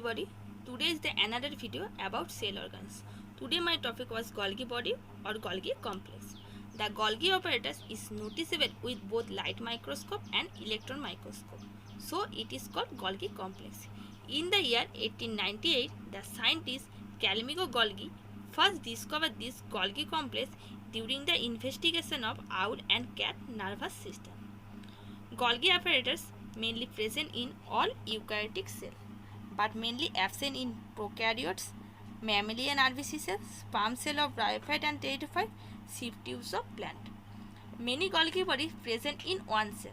everybody. Today is the another video about cell organs. Today my topic was Golgi body or Golgi complex. The Golgi apparatus is noticeable with both light microscope and electron microscope. So it is called Golgi complex. In the year 1898, the scientist Calmigo Golgi first discovered this Golgi complex during the investigation of owl and cat nervous system. Golgi apparatus mainly present in all eukaryotic cells, but mainly absent in prokaryotes, mammalian RBC cells, sperm cell of bryophyte and pteridophyte, sieve tubes of plant. Many Golgi bodies present in one cell,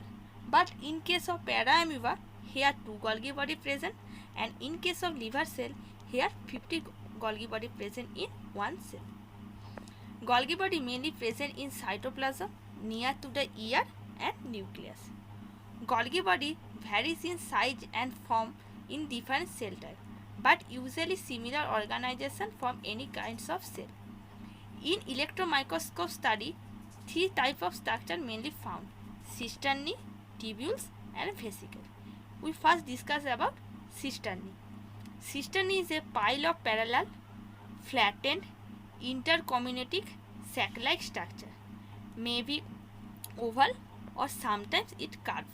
but in case of paraamoeba, here 2 Golgi body present, and in case of liver cell, here 50 Golgi body present in one cell. Golgi body mainly present in cytoplasm near to the ear and nucleus. Golgi body varies in size and form in different cell type, but usually similar organization from any kinds of cell. In electron microscope study, 3 types of structure mainly found: cisternae, tubules and vesicle. We first discuss about cisternae. Cisternae is a pile of parallel, flattened, intercommunicating sac-like structure, may be oval or sometimes it curved.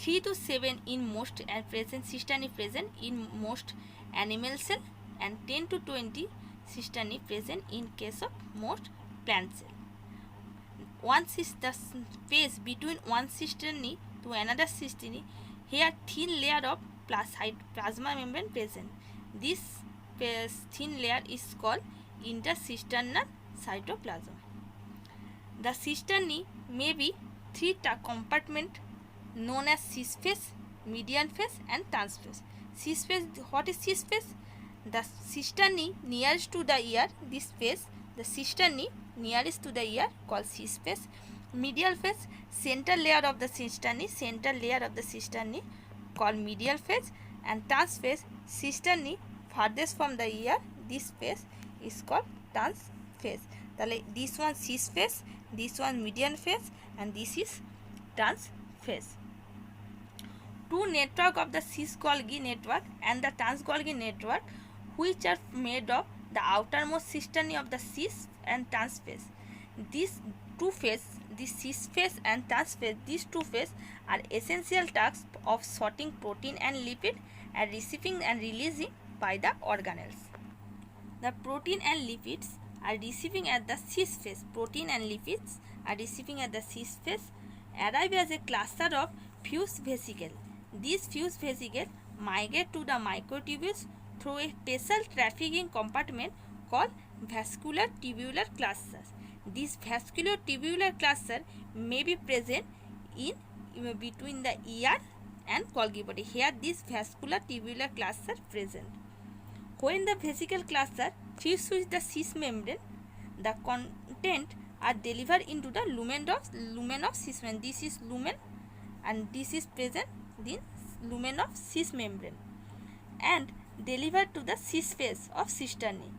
3 to 7 in most and present cisternae present in most animal cell, and 10 to 20 cisternae present in case of most plant cell. Once is the space between one cisternae to another cisternae, here thin layer of plasma membrane present. This thin layer is called intercisternal cytoplasm. The cisternae may be 3 compartments known as cis phase, median phase and trans phase. Cis phase, what is cis phase? The cisternae nearest to the ear, this phase, the cisternae nearest to the ear called cis phase. Medial phase, central layer of the cisternae called medial phase, and trans phase, cisternae farthest from the ear, this phase is called trans phase. This one cis phase, this one median phase, and this is trans phase. 2 network of the cis Golgi network and the trans Golgi network, which are made of the outermost cisternae of the cis and trans phase. These 2 phase, the cis phase and trans phase, these 2 phase are essential tasks of sorting protein and lipid and receiving and releasing by the organelles. The protein and lipids are receiving at the cis phase. Protein and lipids are receiving at the cis phase, arrive as a cluster of fused vesicles. These fused vesicles migrate to the microtubules through a special trafficking compartment called vascular tubular clusters. This vascular tubular cluster may be present in between the ear and Golgi body. Here this vascular tubular cluster present. When the vesicle cluster fused with the cis membrane, the content are delivered into the lumen of cis membrane. This is lumen and this is present in lumen of cis membrane and delivered to the cis phase of cisternae.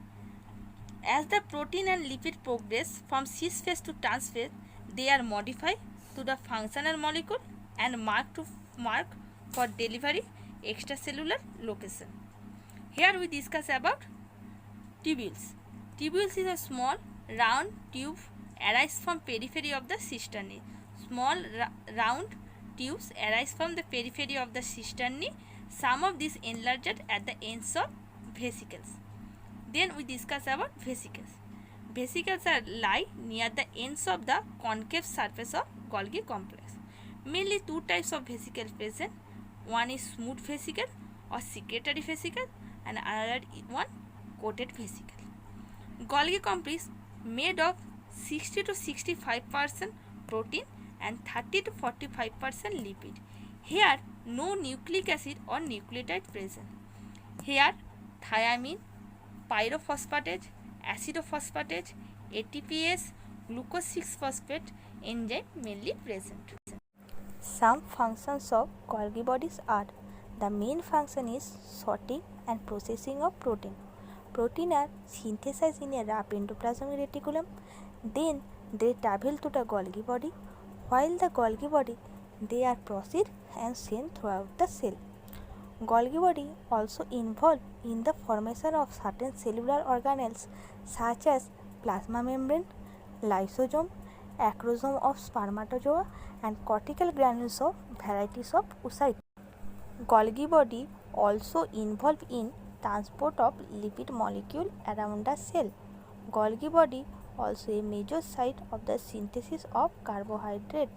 As the protein and lipid progress from cis phase to trans phase, they are modified to the functional molecule and marked for delivery extracellular location. Here we discuss about tubules. Tubules is a small round tube arise from periphery of the cisternae. Small round tubes arise from the periphery of the cisternae. Some of these enlarged at the ends of vesicles. Then we discuss about vesicles. Vesicles lie near the ends of the concave surface of Golgi complex. Mainly 2 types of vesicles present. One is smooth vesicle or secretory vesicle, and another one coated vesicle. Golgi complex made of 60 to 65% protein and 30 to 45% lipid. Here no nucleic acid or nucleotide present. Here thiamine, pyrophosphatase, acidophosphatase, ATPase, glucose 6-phosphate enzyme mainly present. Some functions of Golgi bodies are: the main function is sorting and processing of protein. Protein are synthesized in a rough endoplasmic reticulum, then they travel to the Golgi body. While the Golgi body, they are processed and sent throughout the cell. Golgi body also involved in the formation of certain cellular organelles such as plasma membrane, lysosome, acrosome of spermatozoa, and cortical granules of varieties of oocytes. Golgi body also involved in transport of lipid molecule around the cell. Golgi body also a major site of the synthesis of carbohydrate.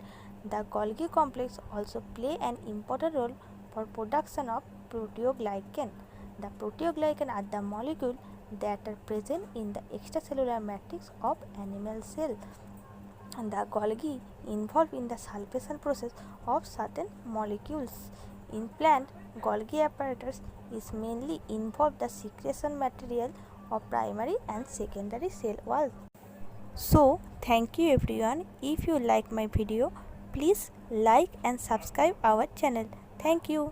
The Golgi complex also play an important role for production of proteoglycan. The proteoglycan are the molecules that are present in the extracellular matrix of animal cell. And the Golgi involved in the sulfation process of certain molecules. In plant, Golgi apparatus is mainly involved the secretion material of primary and secondary cell walls. So, thank you everyone. If you like my video, please like and subscribe our channel. Thank you.